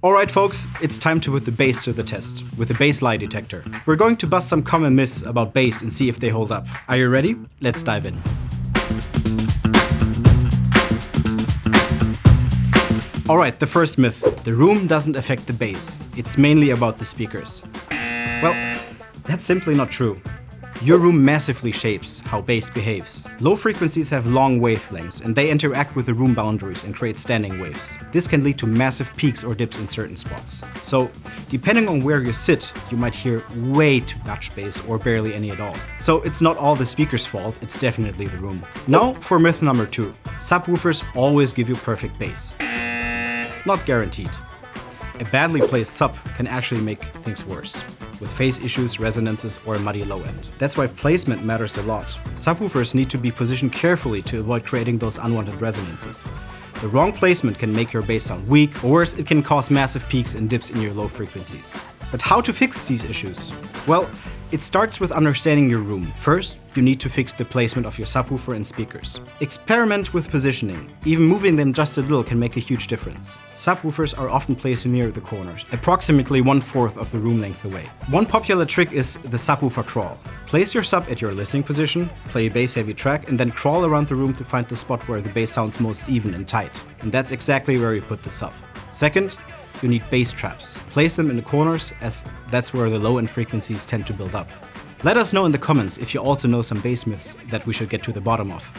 Alright folks, it's time to put the bass to the test with the bass lie detector. We're going to bust some common myths about bass and see if they hold up. Are you ready? Let's dive in. Alright, the first myth. The room doesn't affect the bass. It's mainly about the speakers. Well, that's simply not true. Your room massively shapes how bass behaves. Low frequencies have long wavelengths and they interact with the room boundaries and create standing waves. This can lead to massive peaks or dips in certain spots. So, depending on where you sit, you might hear way too much bass or barely any at all. So it's not all the speaker's fault, it's definitely the room. Now for myth number 2. Subwoofers always give you perfect bass. Not guaranteed. A badly placed sub can actually make things worse, with phase issues, resonances, or a muddy low end. That's why placement matters a lot. Subwoofers need to be positioned carefully to avoid creating those unwanted resonances. The wrong placement can make your bass sound weak, or worse, it can cause massive peaks and dips in your low frequencies. But how to fix these issues? Well, it starts with understanding your room. First, you need to fix the placement of your subwoofer and speakers. Experiment with positioning. Even moving them just a little can make a huge difference. Subwoofers are often placed near the corners, approximately 1/4 of the room length away. One popular trick is the subwoofer crawl. Place your sub at your listening position, play a bass-heavy track, and then crawl around the room to find the spot where the bass sounds most even and tight. And that's exactly where you put the sub. Second, you need bass traps. Place them in the corners, as that's where the low-end frequencies tend to build up. Let us know in the comments if you also know some bass myths that we should get to the bottom of.